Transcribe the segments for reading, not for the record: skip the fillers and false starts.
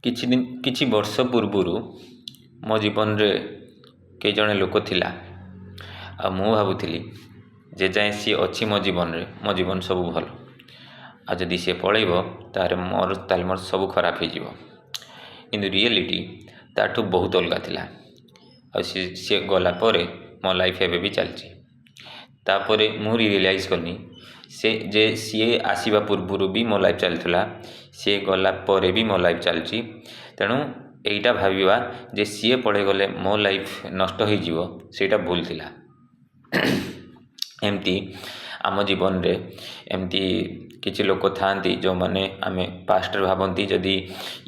କିଛି ବର୍ଷ ପୂର୍ବରୁ ମୋ ଜୀବନରେ କେହି ଜଣେ ଲୋକ ଥିଲା ଆଉ ମୁଁ ଭାବୁଥିଲି ଯେ ଯାଏଁ ସିଏ ଅଛି ମୋ ଜୀବନ ସବୁ ଭଲ, ଆଉ ଯଦି ସିଏ ପଳେଇବ ତାହେଲେ ମୋର ସବୁ ଖରାପ ହେଇଯିବ। କିନ୍ତୁ ରିଏଲିଟି ତାଠୁ ବହୁତ ଅଲଗା ଥିଲା। ଆଉ ସିଏ ଗଲା ପରେ ମୋ ଲାଇଫ୍ ଏବେ ବି ଚାଲିଛି। ତାପରେ ମୁଁ ରିଏଲାଇଜ୍ କଲି ସିଏ ଆସିବା ପୂର୍ବରୁ ବି ମୋ ଲାଇଫ୍ ଚାଲିଥିଲା, ସିଏ ଗଲା ପରେ ବି ମୋ ଲାଇଫ୍ ଚାଲିଛି। ତେଣୁ ଏଇଟା ଭାବିବା ଯେ ସିଏ ପଳେଇଗଲେ ମୋ ଲାଇଫ୍ ନଷ୍ଟ ହେଇଯିବ, ସେଇଟା ଭୁଲ ଥିଲା। ଏମିତି ଆମ ଜୀବନରେ ଏମିତି କିଛି ଲୋକ ଥାଆନ୍ତି ଯେଉଁମାନେ ଆମେ ପାଷ୍ଟରେ ଭାବନ୍ତି ଯଦି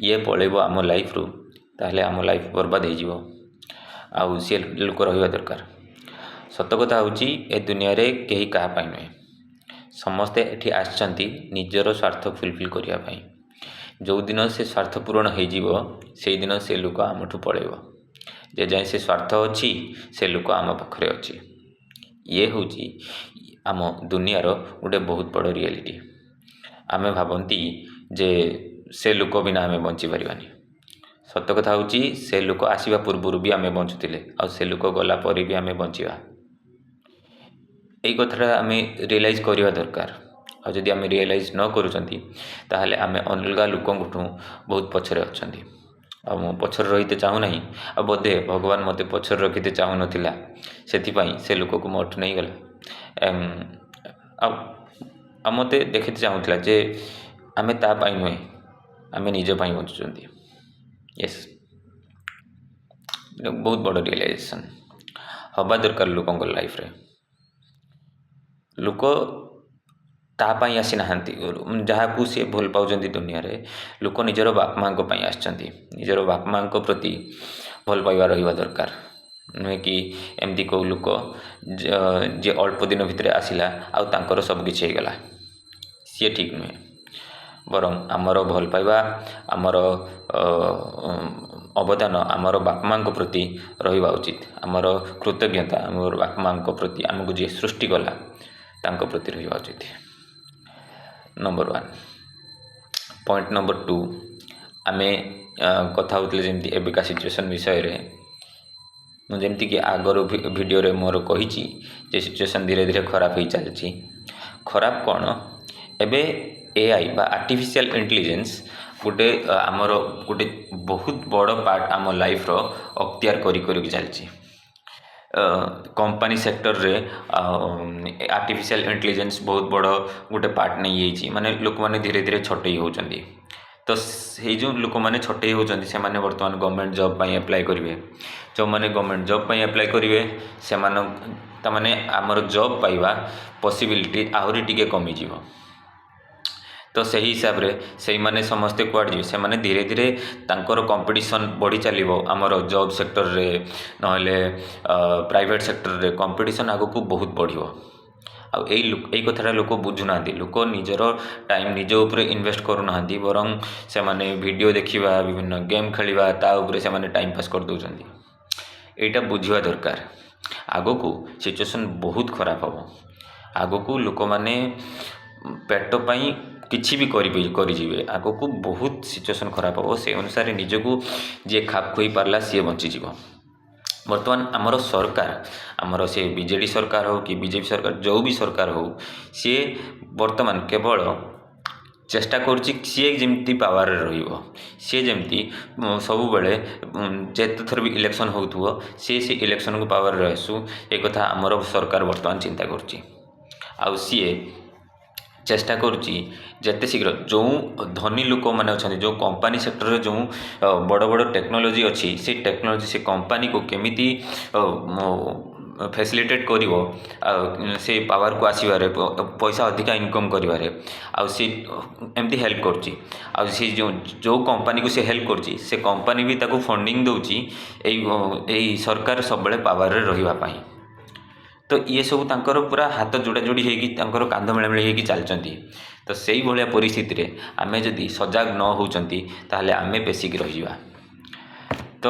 ଇଏ ପଳେଇବ ଆମ ଲାଇଫ୍ରୁ ତାହେଲେ ଆମ ଲାଇଫ୍ ବର୍ବାଦ ହେଇଯିବ, ଆଉ ସିଏ ଲୋକ ରହିବା ଦରକାର। ସତ କଥା ହେଉଛି ଏ ଦୁନିଆରେ କେହି କାହା ପାଇଁ ନୁହେଁ। ସମସ୍ତେ ଏଠି ଆସିଛନ୍ତି ନିଜର ସ୍ୱାର୍ଥ ଫୁଲଫିଲ୍ କରିବା ପାଇଁ। ଯେଉଁଦିନ ସେ ସ୍ୱାର୍ଥ ପୂରଣ ହେଇଯିବ ସେଇଦିନ ସେ ଲୋକ ଆମଠୁ ପଳେଇବ। ଯେ ଯାଏଁ ସେ ସ୍ୱାର୍ଥ ଅଛି ସେ ଲୋକ ଆମ ପାଖରେ ଅଛି। ଇଏ ହେଉଛି ଆମ ଦୁନିଆର ଗୋଟେ ବହୁତ ବଡ଼ ରିଆଲିଟି। ଆମେ ଭାବନ୍ତି ଯେ ସେ ଲୋକ ବିନା ଆମେ ବଞ୍ଚିପାରିବାନି। ସତ କଥା ହେଉଛି ସେ ଲୋକ ଆସିବା ପୂର୍ବରୁ ବି ଆମେ ବଞ୍ଚୁଥିଲେ, ଆଉ ସେ ଲୋକ ଗଲା ପରେ ବି ଆମେ ବଞ୍ଚିବା। ଏଇ କଥାଟା ଆମେ ରିଏଲାଇଜ୍ କରିବା ଦରକାର। ଆଉ ଯଦି ଆମେ ରିଏଲାଇଜ୍ ନ କରୁଛନ୍ତି ତାହେଲେ ଆମେ ଅଲଗା ଲୋକଙ୍କଠୁ ବହୁତ ପଛରେ ଅଛନ୍ତି। ଆଉ ମୁଁ ପଛରେ ରହିତେ ଚାହୁଁନାହିଁ, ଆଉ ବୋଧେ ଭଗବାନ ମୋତେ ପଛରେ ରଖିତେ ଚାହୁଁନଥିଲା, ସେଥିପାଇଁ ସେ ଲୋକକୁ ମୋଠୁ ନେଇଗଲା। ଆଉ ମୋତେ ଦେଖିତେ ଚାହୁଁଥିଲା ଯେ ଆମେ ତା ପାଇଁ ନୁହେଁ, ଆମେ ନିଜ ପାଇଁ ବଞ୍ଚୁଛନ୍ତି। ୟେସ୍, ବହୁତ ବଡ଼ ରିଏଲାଇଜେସନ୍ ହେବା ଦରକାର ଲୋକଙ୍କ ଲାଇଫ୍ରେ। ଲୋକ ତା ପାଇଁ ଆସିନାହାନ୍ତି ଯାହାକୁ ସିଏ ଭଲ ପାଉଛନ୍ତି। ଦୁନିଆରେ ଲୋକ ନିଜର ବାପା ମାଙ୍କ ପାଇଁ ଆସିଛନ୍ତି। ନିଜର ବାପା ମାଙ୍କ ପ୍ରତି ଭଲ ପାଇବା ରହିବା ଦରକାର। ନୁହେଁ କି ଏମିତି କେଉଁ ଲୋକ ଯିଏ ଅଳ୍ପ ଦିନ ଭିତରେ ଆସିଲା ଆଉ ତାଙ୍କର ସବୁ କିଛି ହେଇଗଲା, ସିଏ ଠିକ୍ ନୁହେଁ। ବରଂ ଆମର ଭଲ ପାଇବା, ଆମର ଅବଦାନ ଆମର ବାପା ମାଙ୍କ ପ୍ରତି ରହିବା ଉଚିତ। ଆମର କୃତଜ୍ଞତା ଆମର ବାପା ମାଙ୍କ ପ୍ରତି, ଆମକୁ ଯିଏ ସୃଷ୍ଟି କଲା ତାଙ୍କ ପ୍ରତି ରହିବା ଉଚିତ। ନମ୍ବର 1। ପଏଣ୍ଟ ନମ୍ବର 2, ଆମେ କଥା ହେଉଥିଲେ ଯେମିତି ଏବେକା ସିଚୁଏସନ୍ ବିଷୟରେ। ମୁଁ ଯେମିତିକି ଆଗର ଭିଡ଼ିଓରେ ମୋର କହିଛି ଯେ ସିଚୁଏସନ୍ ଧୀରେ ଧୀରେ ଖରାପ ହେଇ ଚାଲିଛି। ଖରାପ କ'ଣ? ଏବେ AI ବା ଆର୍ଟିଫିସିଆଲ୍ ଇଣ୍ଟେଲିଜେନ୍ସ ଆମର ଗୋଟେ ବହୁତ ବଡ଼ ପାର୍ଟ ଆମ ଲାଇଫ୍ର ଅକ୍ତିଆର କରିକି ଚାଲିଛି। କମ୍ପାନୀ ସେକ୍ଟରରେ ଆର୍ଟିଫିସିଆଲ୍ ଇଣ୍ଟେଲିଜେନ୍ସ ବହୁତ ବଡ଼ ଗୋଟେ ପାର୍ଟ ନେଇଯାଇଛି। ମାନେ ଲୋକମାନେ ଧୀରେ ଧୀରେ ଛଟେଇ ହେଉଛନ୍ତି। ତ ସେଇ ଯେଉଁ ଲୋକମାନେ ଛଟେଇ ହେଉଛନ୍ତି ସେମାନେ ବର୍ତ୍ତମାନ ଗଭର୍ଣ୍ଣମେଣ୍ଟ ଜବ୍ ପାଇଁ ଆପ୍ଲାଏ କରିବେ। ଯେଉଁମାନେ ଗଭର୍ଣ୍ଣମେଣ୍ଟ ଜବ୍ ପାଇଁ ଆପ୍ଲାଏ କରିବେ ତାମାନେ ଆମର ଜବ୍ ପାଇବା ପସିବିଲିଟି ଆହୁରି ଟିକେ କମିଯିବ। ତ ସେହି ହିସାବରେ ସେଇମାନେ ସମସ୍ତେ କୁଆଡ଼େ ଯିବେ? ସେମାନେ ଧୀରେ ଧୀରେ ତାଙ୍କର କମ୍ପିଟିସନ୍ ବଢ଼ି ଚାଲିବ। ଆମର ଜବ୍ ସେକ୍ଟରରେ ନହେଲେ ପ୍ରାଇଭେଟ୍ ସେକ୍ଟରରେ କମ୍ପିଟିସନ୍ ଆଗକୁ ବହୁତ ବଢ଼ିବ। ଆଉ ଏଇ କଥାଟା ଲୋକ ବୁଝୁନାହାନ୍ତି। ଲୋକ ନିଜର ଟାଇମ୍ ନିଜ ଉପରେ ଇନଭେଷ୍ଟ କରୁନାହାନ୍ତି, ବରଂ ସେମାନେ ଭିଡ଼ିଓ ଦେଖିବା, ବିଭିନ୍ନ ଗେମ୍ ଖେଳିବା, ତା ଉପରେ ସେମାନେ ଟାଇମ୍ ପାସ୍ କରିଦେଉଛନ୍ତି। ଏଇଟା ବୁଝିବା ଦରକାର। ଆଗକୁ ସିଚୁଏସନ୍ ବହୁତ ଖରାପ ହେବ। ଆଗକୁ ଲୋକମାନେ ପେଟ ପାଇଁ କିଛି ବି କରିଯିବେ। ଆଗକୁ ବହୁତ ସିଚୁଏସନ୍ ଖରାପ ହେବ। ସେ ଅନୁସାରେ ନିଜକୁ ଯିଏ ଖାପ ଖୁଆଇ ପାରିଲା ସିଏ ବଞ୍ଚିଯିବ। ବର୍ତ୍ତମାନ ଆମର ସରକାର, ଆମର ସେ ବିଜେଡ଼ି ସରକାର ହେଉ କି ବିଜେପି ସରକାର, ଯେଉଁ ବି ସରକାର ହେଉ, ସିଏ ବର୍ତ୍ତମାନ କେବଳ ଚେଷ୍ଟା କରୁଛି ସିଏ ଯେମିତି ପାୱାରରେ ରହିବ। ସିଏ ଯେମିତି ସବୁବେଳେ ଯେତେଥର ବି ଇଲେକ୍ସନ୍ ହେଉଥିବ ସେ ଇଲେକ୍ସନ୍କୁ ପାୱାରରେ ଆସୁ, ଏ କଥା ଆମର ସରକାର ବର୍ତ୍ତମାନ ଚିନ୍ତା କରୁଛି। ଆଉ ସିଏ ଚେଷ୍ଟା କରୁଛି ଯେତେ ଶୀଘ୍ର ଯେଉଁ ଧନୀ ଲୋକମାନେ ଅଛନ୍ତି, ଯେଉଁ କମ୍ପାନୀ ସେକ୍ଟରରେ ଯେଉଁ ବଡ଼ ବଡ଼ ଟେକ୍ନୋଲୋଜି ଅଛି, ସେ ଟେକ୍ନୋଲୋଜି ସେ କମ୍ପାନୀକୁ କେମିତି ଫେସିଲିଟେଟ୍ କରିବ, ଆଉ ସେ ପାୱାରକୁ ଆସିବାରେ, ପଇସା ଅଧିକା ଇନକମ୍ କରିବାରେ, ଆଉ ସେ ଏମିତି ହେଲ୍ପ କରୁଛି। ଆଉ ସେ ଯେଉଁ କମ୍ପାନୀକୁ ସେ ହେଲ୍ପ କରୁଛି, ସେ କମ୍ପାନୀ ବି ତାକୁ ଫଣ୍ଡିଂ ଦେଉଛି ଏଇ ସରକାର ସବୁବେଳେ ପାୱାରରେ ରହିବା ପାଇଁ। ତ ଇଏ ସବୁ ତାଙ୍କର ପୁରା ହାତ ଯୋଡ଼ାଯୋଡ଼ି ହେଇକି, ତାଙ୍କର କାନ୍ଧ ମିଳାମିଳି ହେଇକି ଚାଲିଛନ୍ତି। ତ ସେଇଭଳିଆ ପରିସ୍ଥିତିରେ ଆମେ ଯଦି ସଜାଗ ନ ହେଉଛନ୍ତି ତାହେଲେ ଆମେ ପେଶିକି ରହିଯିବା। ତ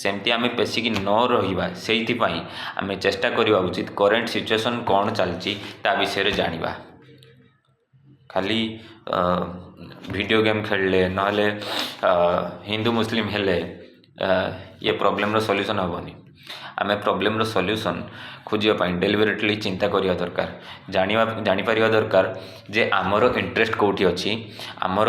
ସେମିତି ଆମେ ପେଶିକି ନ ରହିବା, ସେଇଥିପାଇଁ ଆମେ ଚେଷ୍ଟା କରିବା ଉଚିତ କରେଣ୍ଟ ସିଚୁଏସନ୍ କ'ଣ ଚାଲିଛି ତା ବିଷୟରେ ଜାଣିବା। ଖାଲି ଭିଡ଼ିଓ ଗେମ୍ ଖେଳିଲେ ନହେଲେ ହିନ୍ଦୁ ମୁସଲିମ୍ ହେଲେ ये ପ୍ରୋବ୍ଲେମ୍ର ସଲ୍ୟୁସନ୍ ହେବନି। ଆମେ ପ୍ରୋବ୍ଲେମ୍ର ସଲ୍ୟୁସନ୍ ଖୋଜିବା ପାଇଁ ଡେଲିଭରେଟଲି ଚିନ୍ତା କରିବା ଦରକାର, ଜାଣିପାରିବା ଦରକାର ଯେ ଆମର ଇଣ୍ଟରେଷ୍ଟ କେଉଁଠି ଅଛି, ଆମର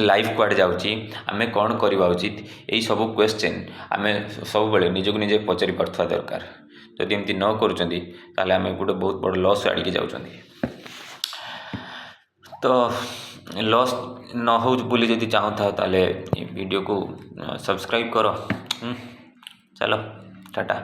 ଲାଇଫ୍ କୁଆଡ଼େ ଯାଉଛି, ଆମେ କ'ଣ କରିବା ଉଚିତ, ଏଇ ସବୁ କ୍ୱେଶ୍ଚନ୍ ଆମେ ସବୁବେଳେ ନିଜକୁ ନିଜେ ପଚାରି ପାରୁଥିବା ଦରକାର। ଯଦି ଏମିତି ନ କରୁଛନ୍ତି ତାହେଲେ ଆମେ ଗୋଟେ ବହୁତ ବଡ଼ ଲସ୍ ଆଡ଼ିକି ଯାଉଛନ୍ତି। ତ ଲସ୍ ନ ହଉ ବୋଲି ଯଦି ଚାହୁଁଥାଅ ତାହେଲେ वीडियो को सब्सक्राइब करो। चलो टाटा।